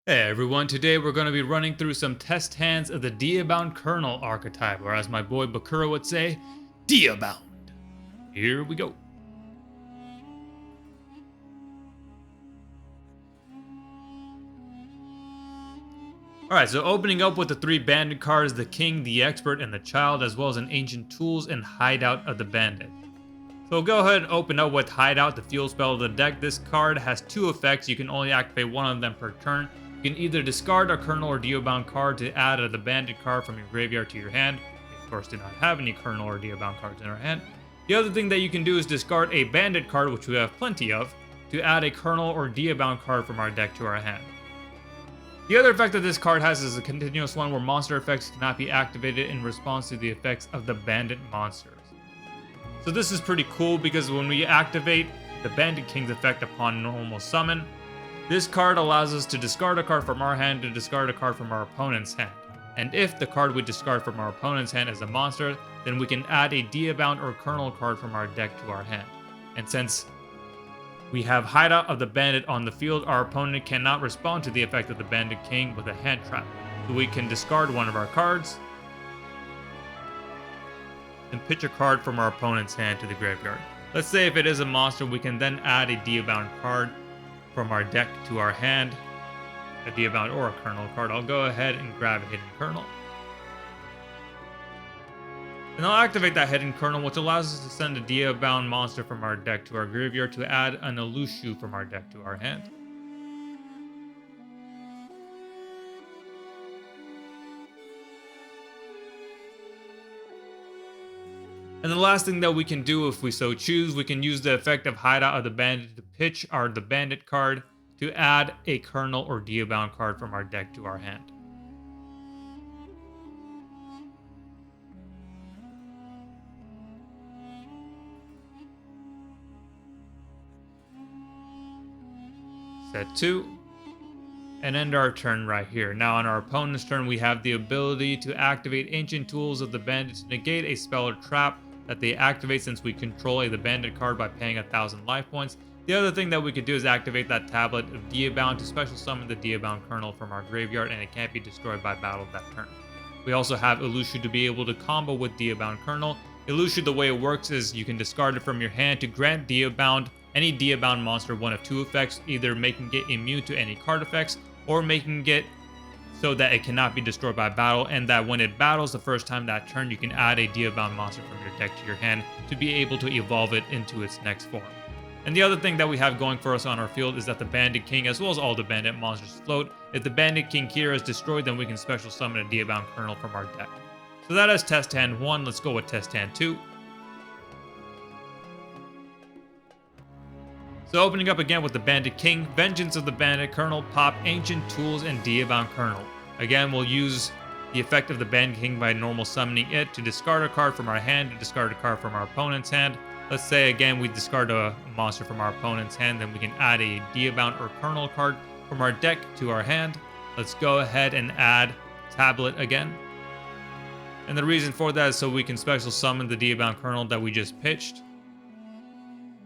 Hey everyone, today we're going to be running through some test hands of the Diabound Colonel archetype, or as my boy Bakura would say, Diabound. Here we go. Alright, so opening up with the three bandit cards, the King, the Expert, and the Child, as well as an Ancient Tools and Hideout of the Bandit. So go ahead and open up with Hideout, the field spell of the deck. This card has two effects. You can only activate one of them per turn. You can either discard a Colonel or Diabound card to add the Bandit card from your graveyard to your hand. We of course do not have any Colonel or Diabound cards in our hand. The other thing that you can do is discard a Bandit card, which we have plenty of, to add a Colonel or Diabound card from our deck to our hand. The other effect that this card has is a continuous one where monster effects cannot be activated in response to the effects of the Bandit monsters. So this is pretty cool because when we activate the Bandit King's effect upon normal summon, this card allows us to discard a card from our hand to discard a card from our opponent's hand. And if the card we discard from our opponent's hand is a monster, then we can add a Diabound or Colonel card from our deck to our hand. And since we have Hideout of the Bandit on the field, our opponent cannot respond to the effect of the Bandit King with a hand trap. So we can discard one of our cards and pitch a card from our opponent's hand to the graveyard. Let's say if it is a monster, we can then add a Diabound card from our deck to our hand, a Diabound or a Colonel card. I'll go ahead and grab a Hidden Colonel. And I'll activate that Hidden Colonel, which allows us to send a Diabound monster from our deck to our graveyard to add an Elushu from our deck to our hand. And the last thing that we can do if we so choose, we can use the effect of Hideout of the Bandit to pitch the Bandit card to add a Colonel or Diabound card from our deck to our hand. Set 2. And end our turn right here. Now on our opponent's turn, we have the ability to activate Ancient Tools of the Bandit to negate a spell or trap that they activate since we control the Bandit card by paying 1,000 life points. The other thing that we could do is activate that Tablet of Diabound to special summon the Diabound Colonel from our graveyard, and it can't be destroyed by battle that turn. We also have Elushu to be able to combo with Diabound Colonel. Elushu, the way it works is you can discard it from your hand to grant Diabound any Diabound monster one of two effects, either making it immune to any card effects or making it so that it cannot be destroyed by battle, and that when it battles the first time that turn, you can add a Diabound monster from your deck to your hand to be able to evolve it into its next form. And the other thing that we have going for us on our field is that the Bandit King, as well as all the Bandit monsters, float. If the Bandit King here is destroyed, then we can special summon a Diabound Colonel from our deck. So that is test hand 1. Let's go with test hand 2. So opening up again with the Bandit King, Vengeance of the Bandit, Colonel, Pop, Ancient Tools, and Diabound Colonel. Again, we'll use the effect of the Bandit King by normal summoning it to discard a card from our hand, to discard a card from our opponent's hand. Let's say again we discard a monster from our opponent's hand, then we can add a Diabound or Colonel card from our deck to our hand. Let's go ahead and add Tablet again. And the reason for that is so we can special summon the Diabound Colonel that we just pitched.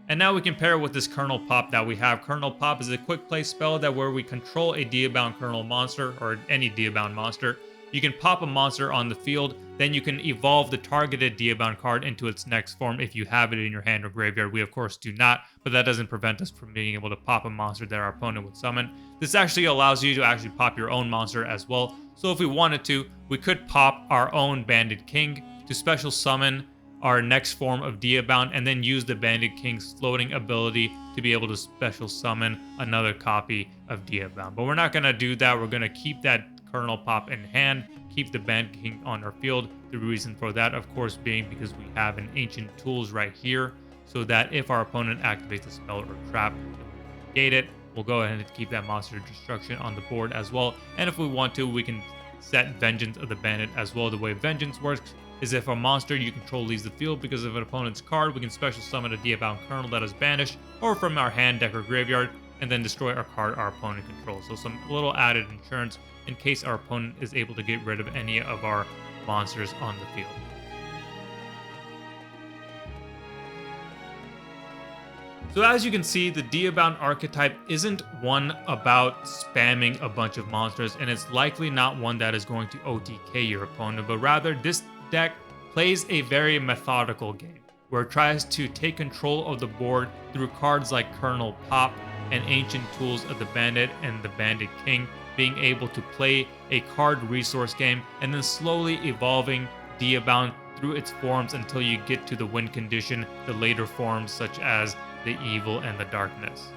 And now we can pair it with this Colonel Pop that we have. Colonel Pop is a quick play spell that where we control a Diabound Colonel monster or any Diabound monster. You can pop a monster on the field, then you can evolve the targeted Diabound card into its next form if you have it in your hand or graveyard. We of course do not, but that doesn't prevent us from being able to pop a monster that our opponent would summon. This actually allows you to actually pop your own monster as well. So if we wanted to, we could pop our own Bandit King to special summon our next form of Diabound, and then use the Bandit King's floating ability to be able to special summon another copy of Diabound. But we're not going to do that. We're going to keep that Colonel Pop in hand, keep the Bandit King on our field. The reason for that, of course, being because we have an Ancient Tools right here, so that if our opponent activates a spell or trap, we negate it. We'll go ahead and keep that monster destruction on the board as well. And if we want to, we can set Vengeance of the Bandit as well. The way Vengeance works is if a monster you control leaves the field because of an opponent's card, we can special summon a Diabound Colonel that is banished, or from our hand, deck, or graveyard, and then destroy our card our opponent controls. So some little added insurance in case our opponent is able to get rid of any of our monsters on the field. So as you can see, the Diabound archetype isn't one about spamming a bunch of monsters, and it's likely not one that is going to OTK your opponent, but rather this deck plays a very methodical game, where it tries to take control of the board through cards like Colonel Pop and Ancient Tools of the Bandit and the Bandit King, being able to play a card resource game and then slowly evolving Diabound through its forms until you get to the win condition, the later forms such as the evil and the darkness.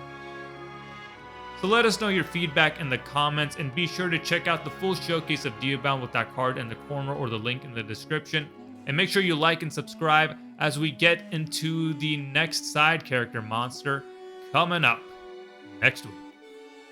So let us know your feedback in the comments, and be sure to check out the full showcase of Diabound with that card in the corner or the link in the description. And make sure you like and subscribe as we get into the next side character monster coming up next week.